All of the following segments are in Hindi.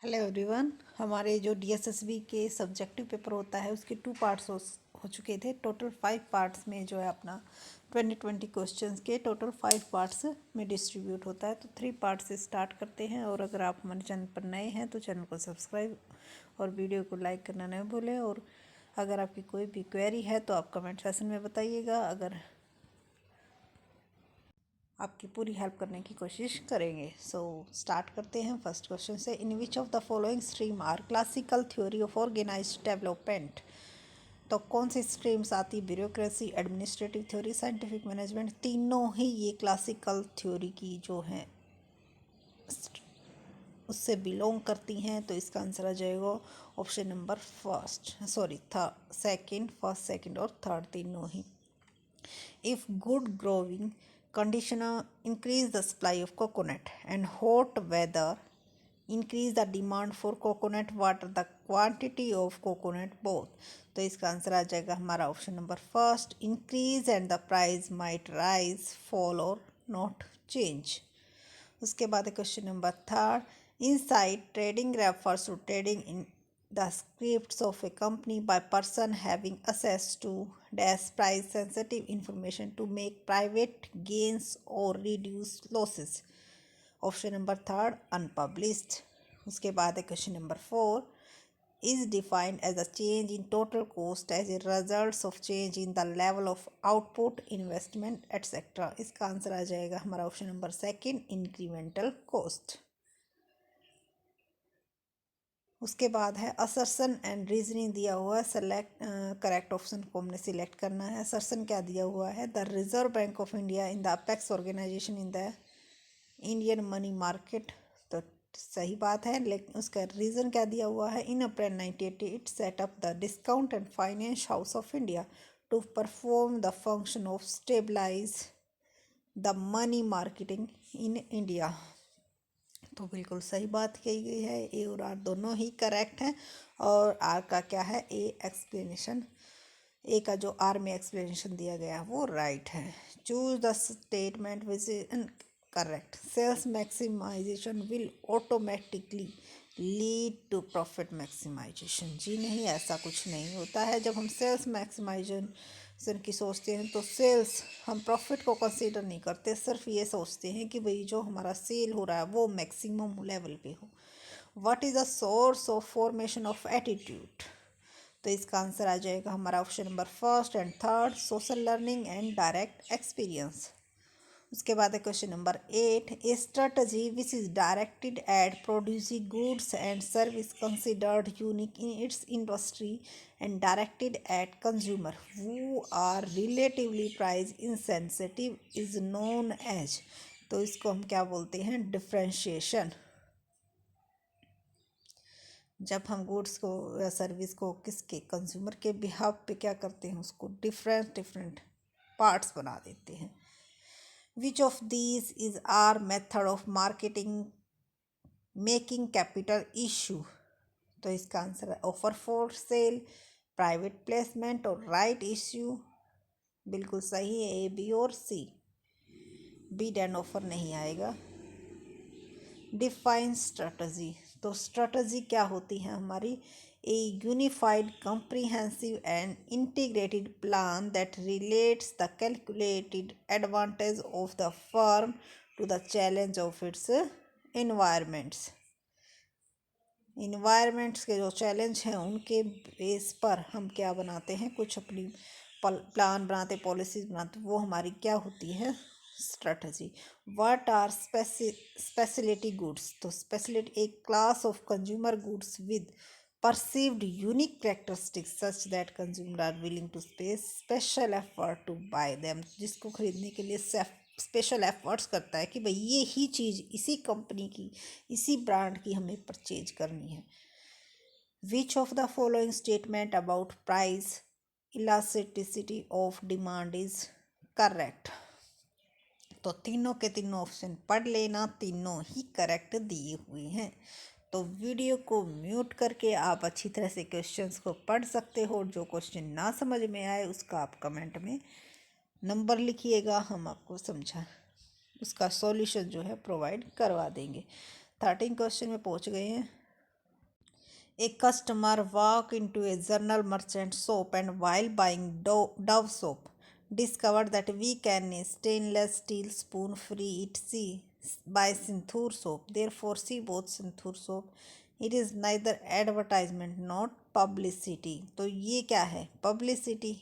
Hello everyone. हमारे जो डीएसएसबी के सब्जेक्टिव पेपर होता है उसके 2 पार्ट्स हो चुके थे। टोटल 5 पार्ट्स में जो है अपना 2020 क्वेश्चंस के टोटल 5 पार्ट्स में डिस्ट्रीब्यूट होता है। तो 3 पार्ट से स्टार्ट करते हैं। और अगर आप हमारे चैनल पर नए हैं तो चैनल को सब्सक्राइब और वीडियो को लाइक करना न भूलें। और अगर आपकी कोई भी क्वेरी है तो आप कमेंट सेक्शन में बताइएगा। अगर आपकी पूरी हेल्प करने की कोशिश करेंगे। स्टार्ट करते हैं फर्स्ट क्वेश्चन से। In which of the following stream are classical theory of organized development. तो कौन सी स्ट्रीम्स आती? Bureaucracy, administrative theory, scientific management. तीनों ही ये क्लासिकल थ्योरी की जो हैं उससे बिलोंग करती हैं। तो इसका आंसर आ जाएगा option number second, first, second और थर्ड तीनों ही। If good growing condition increase the supply of coconut and hot weather increase the demand for coconut water, the quantity of coconut both। तो इसका आंसर आ जाएगा हमारा option number first, increase and the price might rise, fall और नॉट चेंज। उसके बाद question number third, inside trading refers to trading in the scripts of a company by person having access to dash price sensitive information to make private gains or reduce losses। Option number third, unpublished. उसके बाद है question number four, is defined as a change in total cost as a result of change in the level of output, investment, etc। इसका आंसर आ जाएगा हमारा option number second, incremental cost. उसके बाद है असर्सन एंड रीजनिंग दिया हुआ है। सेलेक्ट करेक्ट ऑप्शन को हमने सिलेक्ट करना है। असर्सन क्या दिया हुआ है? The Reserve Bank of India in the apex organisation in the Indian money market. तो सही बात है, लेकिन उसका रीज़न क्या दिया हुआ है? In April 1980 it set up the discount and finance house of India to perform the function of stabilise the money marketing in India. तो बिल्कुल सही बात कही गई है। ए और आर दोनों ही करेक्ट हैं। और आर का क्या है? ए एक्सप्लेनेशन। ए का जो आर में एक्सप्लेनेशन दिया गया है वो राइट है। Choose the statement which is correct. Sales maximization will automatically lead to profit maximization. जी नहीं, ऐसा कुछ नहीं होता है। जब हम सेल्स मैक्सिमाइजेशन की सोचते हैं तो सेल्स हम प्रॉफिट को कंसीडर नहीं करते, सिर्फ ये सोचते हैं कि भाई जो हमारा सेल हो रहा है वो मैक्सिमम लेवल पे हो। What is the source of formation of attitude? तो इसका आंसर आ जाएगा हमारा option number first and third, social learning and direct experience. उसके बाद है question number 8, a strategy which is directed at producing goods and service considered unique in its industry and directed at consumer who are relatively price insensitive is known as. तो इसको हम क्या बोलते हैं? डिफ्रेंशिएशन। जब हम गुड्स को या सर्विस को किसके कंज्यूमर के बिहाफ पे क्या करते हैं, उसको डिफरेंट डिफरेंट पार्ट्स बना देते हैं। Which of these is are method of marketing making capital issue? तो इसका आंसर है offer for sale, private placement और राइट इश्यू। बिल्कुल सही है, ए, बी और सी। बिड एंड ऑफर नहीं आएगा। Define strategy. तो स्ट्रेटजी क्या होती है हमारी? ए unified comprehensive and integrated plan that relates the calculated advantage of the firm to the challenge of its environments। Environments के जो चैलेंज हैं उनके बेस पर हम क्या बनाते हैं? कुछ अपनी प्लान बनाते, पॉलिसीज बनाते, वो हमारी क्या होती है? Strategy. What are speciality goods? तो स्पेशलिटी एक class of consumer goods with perceived unique characteristics such that consumers are willing to pay special effort to buy them। जिसको खरीदने के लिए स्पेशल एफर्ट्स करता है कि भाई ये ही चीज़ इसी कंपनी की, इसी ब्रांड की हमें परचेज करनी है। Which of the following statement about price elasticity of demand is correct? तो तीनों के तीनों ऑप्शन पढ़ लेना, तीनों ही करेक्ट दिए हुए हैं। तो वीडियो को म्यूट करके आप अच्छी तरह से क्वेश्चंस को पढ़ सकते हो। जो क्वेश्चन ना समझ में आए उसका आप कमेंट में नंबर लिखिएगा, हम आपको समझा उसका सॉल्यूशन जो है प्रोवाइड करवा देंगे। 13 क्वेश्चन में पहुंच गए हैं। A customer walked into a general merchant shop and while buying Dove soap, discovered that we can a stainless steel spoon free it see by Synthur soap. Therefore, she bought Synthur soap. It is neither advertisement not publicity. तो ये क्या है? Publicity.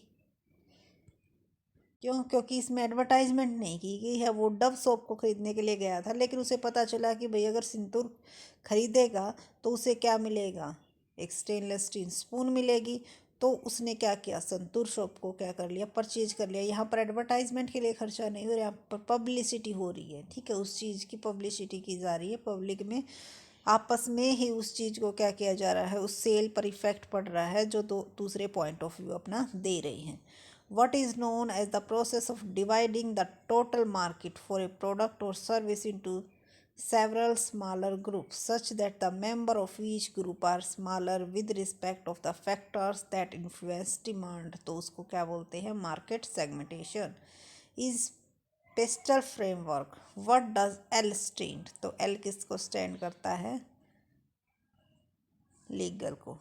क्यों? क्योंकि इसमें एडवर्टाइजमेंट नहीं की गई है। वो डव सोप को खरीदने के लिए गया था, लेकिन उसे पता चला कि भाई अगर सिंदूर खरीदेगा तो उसे क्या मिलेगा? एक स्टेनलेस स्टील स्पून मिलेगी। तो उसने क्या किया? संतूर शॉप को क्या कर लिया? परचेज कर लिया। यहाँ पर एडवर्टाइजमेंट के लिए खर्चा नहीं हो रहा, यहाँ पर पब्लिसिटी हो रही है। ठीक है, उस चीज़ की पब्लिसिटी की जा रही है। पब्लिक में आपस में ही उस चीज़ को क्या किया जा रहा है? उस सेल पर इफेक्ट पड़ रहा है जो दूसरे पॉइंट ऑफ व्यू अपना दे रही हैं। What is known as the process of dividing the total market for a product or service into several smaller groups such that the member of each group are smaller with respect of the factors that influence demand। तो उसको क्या बोलते हैं? Market segmentation. Is pastel framework. What does L stand? तो एल किसको स्टैंड करता है? लीगल को।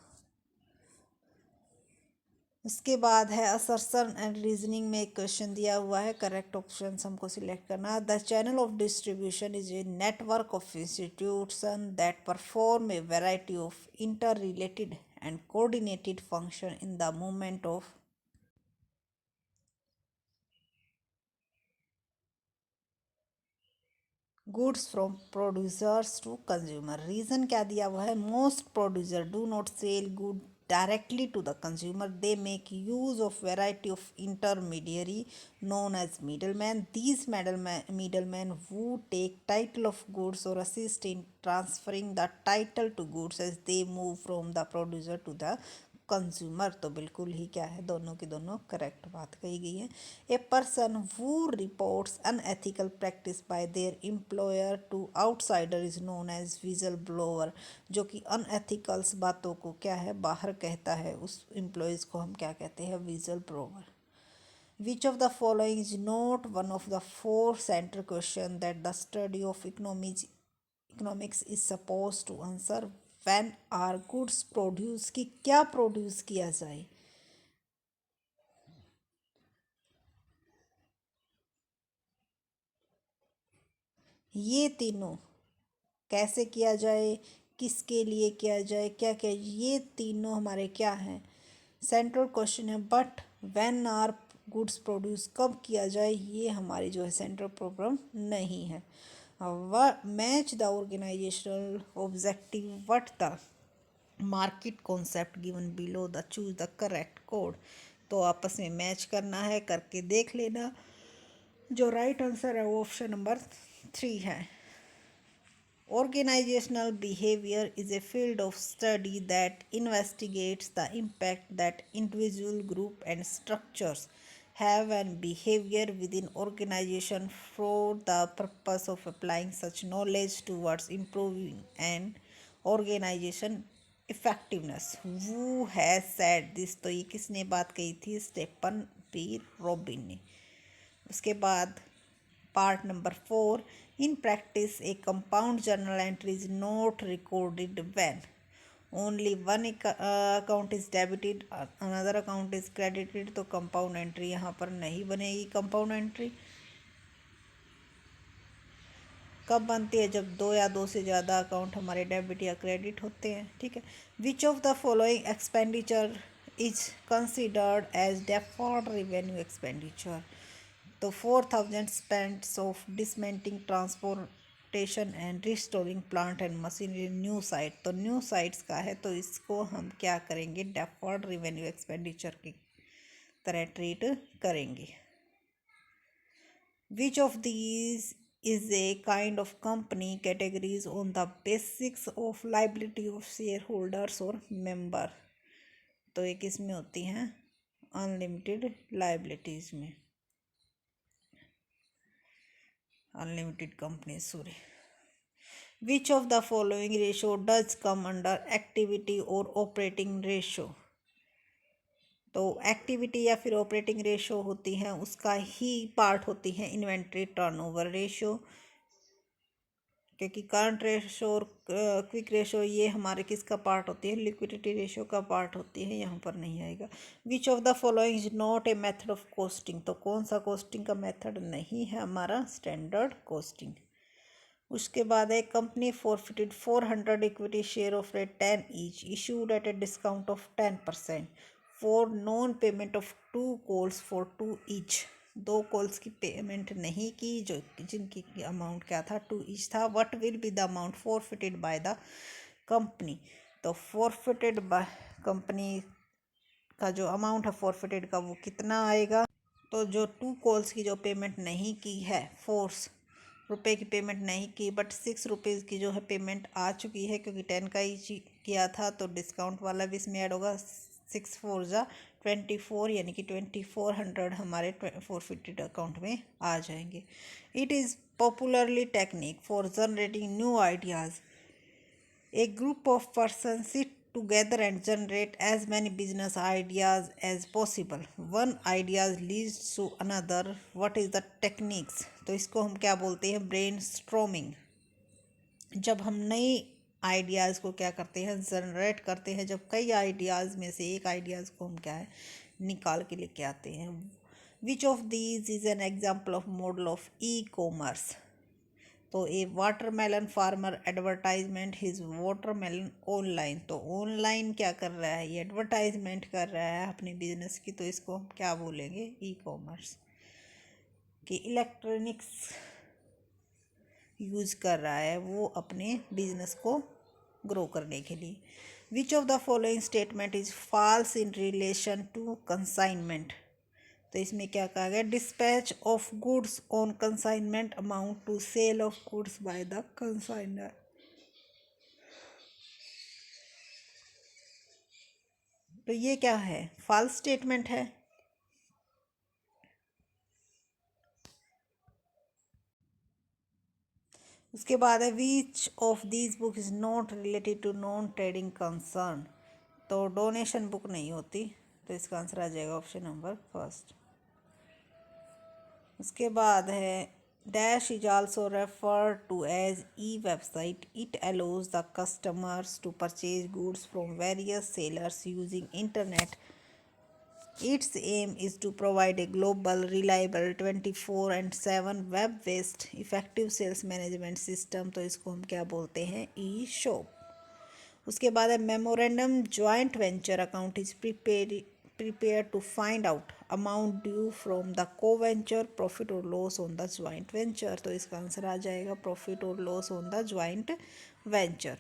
उसके बाद है असर्शन एंड रीजनिंग में एक क्वेश्चन दिया हुआ है, करेक्ट ऑप्शन हमको सिलेक्ट करना है। The channel of distribution is a network of institution that perform a variety of inter related and coordinated function in the movement of goods from producers to consumer. Reason क्या दिया हुआ है? Most producer do not sell good directly to the consumer. They make use of variety of intermediary known as middlemen. These middlemen who take title of goods or assist in transferring the title to goods as they move from the producer to the consumer. तो बिल्कुल ही क्या है? दोनों की दोनों करेक्ट बात कही गई है। A person who reports unethical practice by their employer to outsider is known as whistle blower. जो कि अनएथिकल्स बातों को क्या है? बाहर कहता है, उस एम्प्लॉयज़ को हम क्या कहते हैं? Vigil blower. Which of the following is not one of the four central questions that the study of economics is supposed to answer? When are goods produced? कि क्या प्रोड्यूस किया जाए? ये तीनों कैसे किया जाए, किसके लिए किया जाए, क्या क्या, ये तीनों हमारे क्या हैं? सेंट्रल क्वेश्चन है। But when are goods produce, कब किया जाए, ये हमारी जो है सेंट्रल प्रॉब्लम नहीं है। Match the organisational objective what the market concept given below the choose the correct code. तो आपस में मैच करना है, करके देख लेना। जो राइट आंसर है वो ऑप्शन नंबर 3 है। Organizational behavior is a field of study that investigates the impact that individual group and structures have on behavior within organization for the purpose of applying such knowledge towards improving an organization effectiveness. Who has said this? तो ये किसने बात कही थी? स्टेफन पी रॉबिन ने। उसके बाद part number 4, in practice a compound journal entry is not recorded when only one account is debited, another account is credited। तो कंपाउंड एंट्री यहाँ पर नहीं बनेगी। कंपाउंड एंट्री कब बनती है? जब दो या दो से ज़्यादा अकाउंट हमारे डेबिट या क्रेडिट होते हैं। ठीक है। Which of the following expenditure is considered as deferred revenue expenditure? तो 4000 spents of dismantling transportation and restoring plant and machinery new site. तो न्यू साइट्स का है, तो इसको हम क्या करेंगे? डेफर्ड रेवेन्यू एक्सपेंडिचर की तरह ट्रीट करेंगे। विच of these is a kind of company categories on the basics of liability of shareholders or member। तो ये किस में होती हैं? अनलिमिटेड लाइबिलिटीज में, unlimited company sorry. Which of the following ratio does come under activity और ऑपरेटिंग रेशो? तो एक्टिविटी या फिर ऑपरेटिंग रेशो होती हैं, उसका ही पार्ट होती है इन्वेंट्री टर्नओवर रेशो। क्योंकि करंट रेशो और क्विक रेशो ये हमारे किसका पार्ट होती है, लिक्विडिटी रेशो का पार्ट होती है, यहाँ पर नहीं आएगा। विच of the following is not a method of costing, तो कौन सा कॉस्टिंग का मेथड नहीं है हमारा, स्टैंडर्ड कॉस्टिंग। उसके बाद है company forfeited 400 equity share of rate 10 each issued at a discount of 10% for non payment of 2 calls for 2 each, 2 calls की पेमेंट नहीं की जो जिनकी अमाउंट क्या था 2 ईच था। What will be the amount forfeited by the company, तो फॉरफिटेड बाय कंपनी का जो अमाउंट है फॉरफिटेड का वो कितना आएगा, तो जो 2 कॉल्स की जो पेमेंट नहीं की है, 4 रुपये की पेमेंट नहीं की बट 6 रुपीज़ की जो है पेमेंट आ चुकी है, क्योंकि 10 का ही किया था तो डिस्काउंट वाला भी इसमें ऐड होगा। 6 4 जा 24 यानी कि 2400 हमारे फॉरफिटेड अकाउंट में आ जाएंगे। It is popularly technique for generating new ideas. A group of persons sit together and generate as many business ideas as possible. One idea leads to another. What is the techniques? तो इसको हम क्या बोलते हैं, ब्रेन स्ट्रोमिंग। जब हम नई आइडियाज़ को क्या करते हैं, जनरेट करते हैं, जब कई आइडियाज़ में से एक आइडियाज़ को हम क्या है निकाल के लेके आते हैं। Which of these is an example of model of e commerce, तो a watermelon farmer advertisement his watermelon online, तो ऑनलाइन क्या कर रहा है, ये एडवर्टाइजमेंट कर रहा है अपने बिजनेस की, तो इसको हम क्या बोलेंगे, ई कॉमर्स। कि इलेक्ट्रॉनिक्स यूज़ कर रहा है वो अपने बिजनेस को ग्रो करने के लिए। Which of the following statement is false in relation to consignment, तो इसमें क्या कहा गया, dispatch of goods on consignment amount to sale of goods by the consignor, तो ये क्या है, फॉल्स स्टेटमेंट है। उसके बाद है which of these book is not related to non trading concern, तो डोनेशन बुक नहीं होती, तो इसका आंसर आ जाएगा ऑप्शन नंबर फर्स्ट। उसके बाद है dash is also refer to as e website, it allows the customers to purchase goods from various sellers using internet. Its aim is to provide a global, reliable 24/7 web-based effective sales management system, तो इसको हम क्या बोलते हैं, ई शॉप। उसके बाद है memorandum joint venture account is prepare to find out amount due from the co venture, profit और loss on the joint venture, तो इसका आंसर आ जाएगा प्रॉफिट और loss on the joint venture.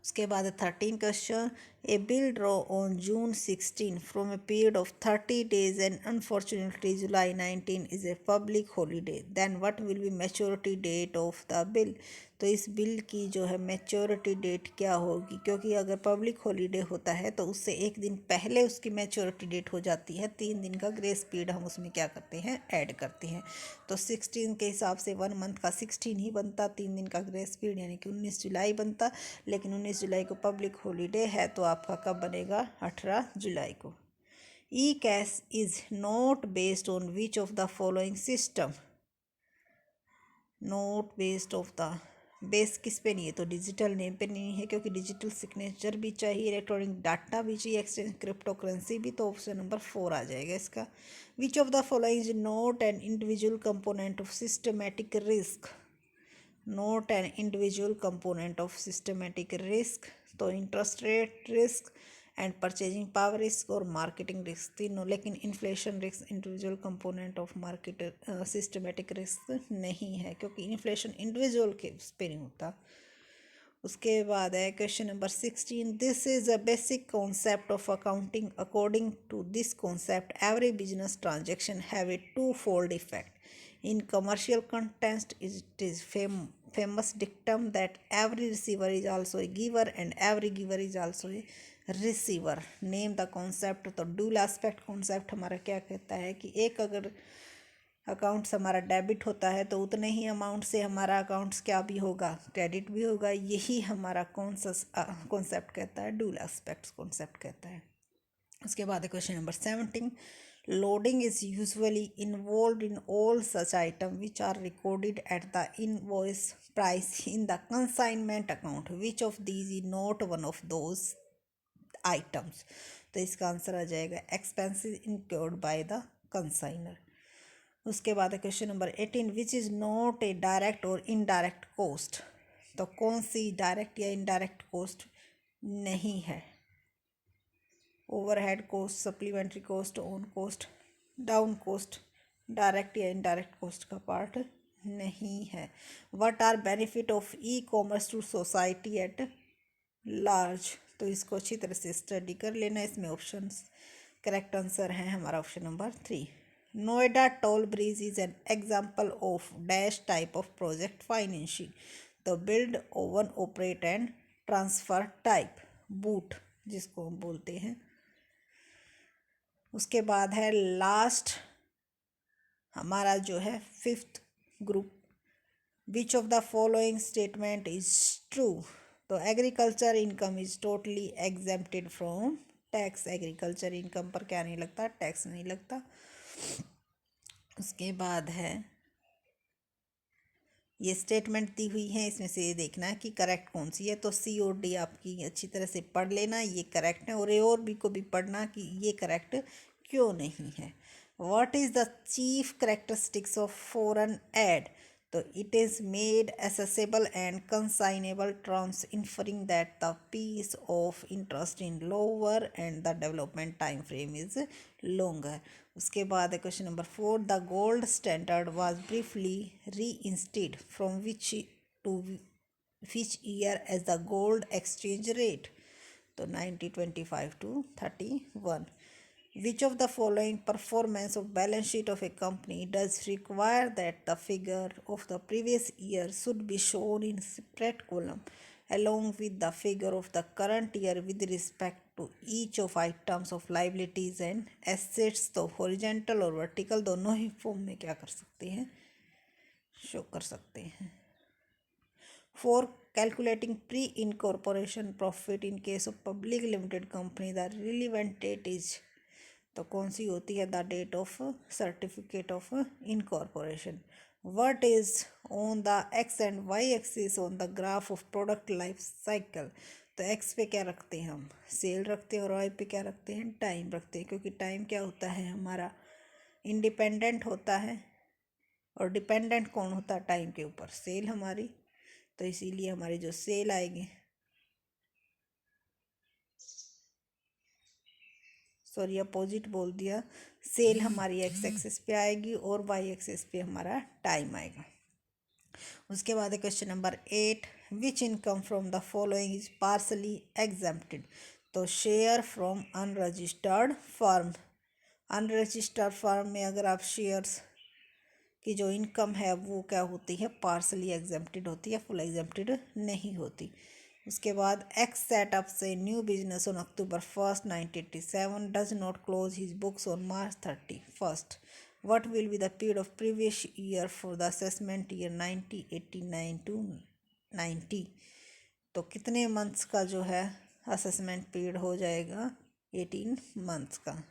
उसके बाद 13 question, a bill draw on June 16 from a period of 30 days and unfortunately July 19 is a public holiday, then what will be maturity date of the bill, तो इस बिल की जो है मैच्योरिटी डेट क्या होगी, क्योंकि अगर पब्लिक हॉलीडे होता है तो उससे एक दिन पहले उसकी मैच्योरिटी डेट हो जाती है, 3 दिन का ग्रेस पीरियड हम उसमें क्या करते हैं, ऐड करते हैं, तो 16 के हिसाब से 1 मंथ का 16 ही बनता, 3 दिन का ग्रेस पीरियड यानी कि 19 जुलाई बनता, लेकिन 19 जुलाई को पब्लिक हॉलीडे है तो आपका कब बनेगा, 18 जुलाई को। E cash is not based on which of the following system, note based of the, base किस पे नहीं है, तो डिजिटल नेम पे नहीं है, क्योंकि डिजिटल सिग्नेचर भी चाहिए, इलेक्ट्रॉनिक डाटा भी चाहिए, एक्सचेंज क्रिप्टो करेंसी भी, तो ऑप्शन नंबर 4 आ जाएगा इसका। Which of the following is not an individual component of systematic risk, not an individual component of systematic risk, तो interest rate risk and purchasing power risk और मार्केटिंग रिस्क तीनों, लेकिन inflation risk individual component of market systematic risk नहीं है, क्योंकि इन्फ्लेशन इंडिविजुअल के उस पर नहीं होता। उसके बाद है question number 16, this is a basic concept of accounting, according to this concept every business transaction have a two fold effect, in commercial context it is famous dictum that every receiver is also a giver and every giver is also a receiver. Name the concept, तो dual aspect concept हमारा क्या कहता है कि एक अगर अकाउंट्स हमारा डेबिट होता है तो उतने ही अमाउंट से हमारा अकाउंट्स क्या भी होगा, क्रेडिट भी होगा, यही हमारा कौन सा कॉन्सेप्ट कहता है, डुअल एस्पेक्ट्स कॉन्सेप्ट कहता है। उसके बाद question number 17, Loading is usually involved in all such items which are recorded at the invoice price in the consignment account. Which of these is not one of those items? तो इसका आंसर आ जाएगा expenses incurred by the consignor. उसके बाद है question number 18, which is not a direct और इनडायरेक्ट कॉस्ट। तो कौन सी डायरेक्ट या इनडायरेक्ट कॉस्ट नहीं है? Overhead cost, supplementary cost, on cost, down cost direct या इनडायरेक्ट कॉस्ट का पार्ट नहीं है। What are benefit of e commerce to society at large. तो इसको अच्छी तरह से स्टडी कर लेना। इसमें ऑप्शंस करेक्ट आंसर है हमारा option number 3। Noida toll bridge is an example of dash type of project financing. तो build, own, operate and transfer type, BOOT जिसको हम बोलते हैं। उसके बाद है लास्ट हमारा जो है 5th group, which of the following statement is true. तो agriculture income is totally exempted from tax. Agriculture income पर क्या नहीं लगता? टैक्स नहीं लगता। उसके बाद है ये स्टेटमेंट दी हुई है, इसमें से ये देखना है कि करेक्ट कौन सी है। तो सी और डी आपकी अच्छी तरह से पढ़ लेना, ये करेक्ट है। और ए और बी को भी पढ़ना कि ये करेक्ट क्यों नहीं है। What is the chief characteristics of foreign aid. तो it is made accessible and consignable terms inferring that the piece of interest in lower and the development time frame is longer. उसके बाद है question number 4, the gold standard was briefly reinstated from which to which year as the gold exchange rate. तो 1925 to 31। Which of the following performance of balance sheet of a company does require that the figure of the previous year should be shown in separate column along with the figure of the current year with respect to each of items of liabilities and assets। तो horizontal और vertical दोनों ही फॉर्म में क्या कर सकते हैं? शो कर सकते हैं। For calculating pre-incorporation profit in case of public limited company, the relevant date is, तो कौन सी होती है? The date of certificate of incorporation. What is on the x and y axis on the graph of product life cycle. तो एक्स पे क्या रखते हैं हम? सेल रखते हैं। और वाई पे क्या रखते हैं? टाइम रखते हैं। क्योंकि टाइम क्या होता है हमारा? इंडिपेंडेंट होता है। और डिपेंडेंट कौन होता है टाइम के ऊपर? सेल हमारी। तो इसीलिए हमारी जो सेल आएगी, सॉरी अपोजिट बोल दिया, सेल हमारी एक्स एक्सिस पे आएगी और वाई एक्सिस पे हमारा टाइम आएगा। उसके बाद है question number 8, which income from the following is partially exempted. तो share from unregistered firm. Unregistered firm में अगर आप शेयर्स की जो इनकम है वो क्या होती है? पार्सली एग्जेम्प्टेड होती है, फुल एग्जेम्प्टेड नहीं होती। उसके बाद x setups a new business on October 1st 1987, does not close his books on March 31st। What will be the period of previous year for the assessment year 1989 to 90। तो कितने मंथ्स का जो है असेसमेंट पीरियड हो जाएगा? 18 मंथ्स का।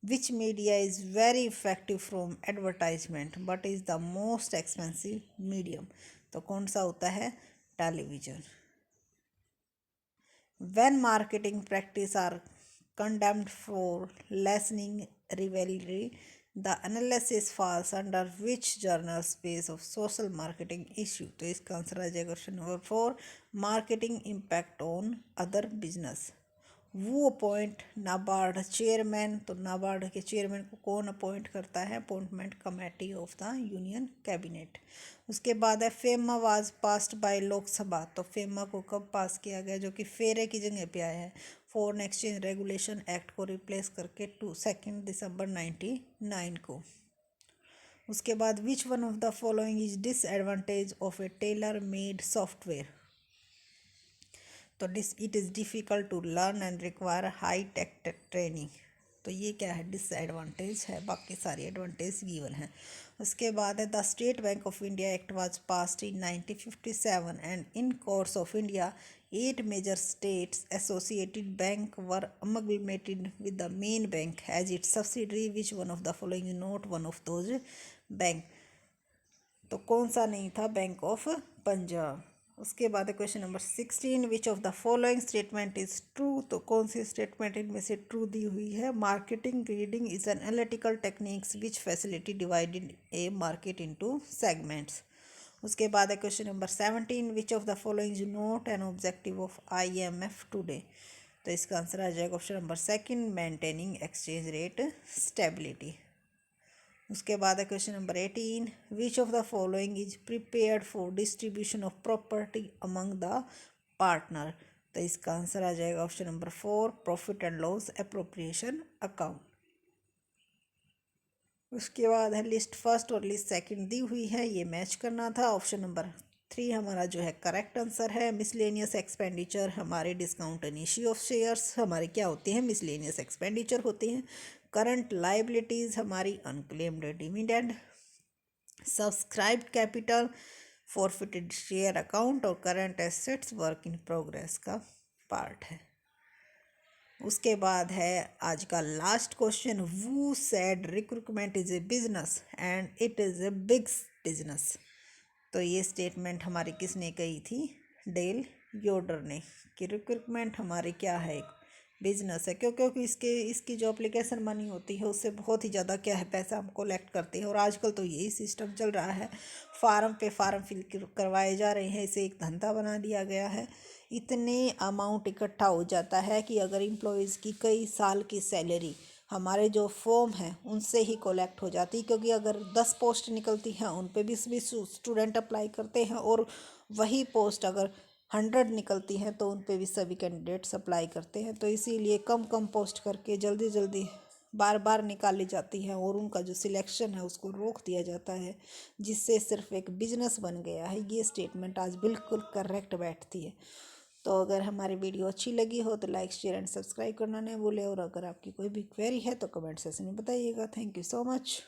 Which media is very effective from advertisement but is the most expensive medium? तो कौन सा होता है? Television. When marketing practice are condemned for lessening rivalry, the analysis falls under which journal space of social marketing issue? तो इसका आंसर आ जाएगा question number 4, marketing impact on other business. वो अपॉइंट नाबार्ड चेयरमैन। तो नाबार्ड के चेयरमैन को कौन अपॉइंट करता है? Appointment committee of the union cabinet. उसके बाद है FEMA was passed by Lok Sabha. तो फेमा को कब पास किया गया? जो कि फेरे की जगह पे आया है। फॉरेन एक्सचेंज रेगुलेशन एक्ट को रिप्लेस करके 2 दिसंबर 1999 को। उसके बाद which one of the following is disadvantage of a tailor made software. तो it is difficult to learn and require high tech training. तो ये क्या है, डिसएडवांटेज है, बाकी सारी एडवांटेज गिवन है। उसके बाद है the state bank of India act was passed in 1957 and in course of India 8 major states associated bank were amalgamated with the main bank as its subsidiary. Which one of the following is not one of those bank? तो कौन सा नहीं था, बैंक ऑफ पंजाब। उसके बाद question number 16, which of the following statement is true? तो कौन सी स्टेटमेंट इनमें से ट्रू दी हुई है? Marketing reading is an analytical techniques which facility divided A market into segments. उसके बाद है question number 17, which of the following is not an objective of IMF today? तो इसका आंसर आ जाएगा option number second, maintaining exchange rate stability. उसके बाद है question number 18, which of the following is prepared for distribution of property among the partner? तो इसका आंसर आ जाएगा option number 4, profit and loss appropriation account. उसके बाद है लिस्ट फर्स्ट और लिस्ट सेकंड दी हुई है, ये मैच करना था। ऑप्शन नंबर 3 हमारा जो है करेक्ट आंसर है। मिसलेनियस एक्सपेंडिचर हमारे discount and issue of shares हमारे क्या होते हैं, मिसलेनियस एक्सपेंडिचर होते हैं। करंट लाइबिलिटीज़ हमारी unclaimed dividend, subscribed capital, forfeited share account और current assets work in progress का पार्ट है। उसके बाद है आज का last question, who said recruitment is a business and it is a big business? तो ये स्टेटमेंट हमारी किसने कही थी? डेल योडर ने, कि रिक्रूटमेंट हमारी क्या है, एक बिजनेस है। क्योंकि इसकी जो एप्लीकेशन मनी होती है उससे बहुत ही ज़्यादा क्या है, पैसा हम कलेक्ट करते हैं। और आजकल तो यही सिस्टम चल रहा है, फार्म पे फार्म फिल करवाए जा रहे हैं, इसे एक धंधा बना दिया गया है। इतने अमाउंट इकट्ठा हो जाता है कि अगर एम्प्लॉयज़ की कई साल की सैलरी हमारे जो फॉर्म हैं उनसे ही कलेक्ट हो जाती है। क्योंकि अगर 10 पोस्ट निकलती हैं उन पे 20-20 स्टूडेंट अप्लाई करते हैं, और वही पोस्ट अगर 100 निकलती हैं तो उन पे भी सभी कैंडिडेट्स अप्लाई करते हैं। तो इसीलिए कम कम पोस्ट करके जल्दी जल्दी बार बार निकाली जाती है और उनका जो सिलेक्शन है उसको रोक दिया जाता है, जिससे सिर्फ एक बिजनेस बन गया है। ये स्टेटमेंट आज बिल्कुल करेक्ट बैठती है। तो अगर हमारी वीडियो अच्छी लगी हो तो लाइक शेयर एंड सब्सक्राइब करना नहीं भूलें, और अगर आपकी कोई भी क्वेरी है तो कमेंट सेक्शन में बताइएगा। Thank you so much.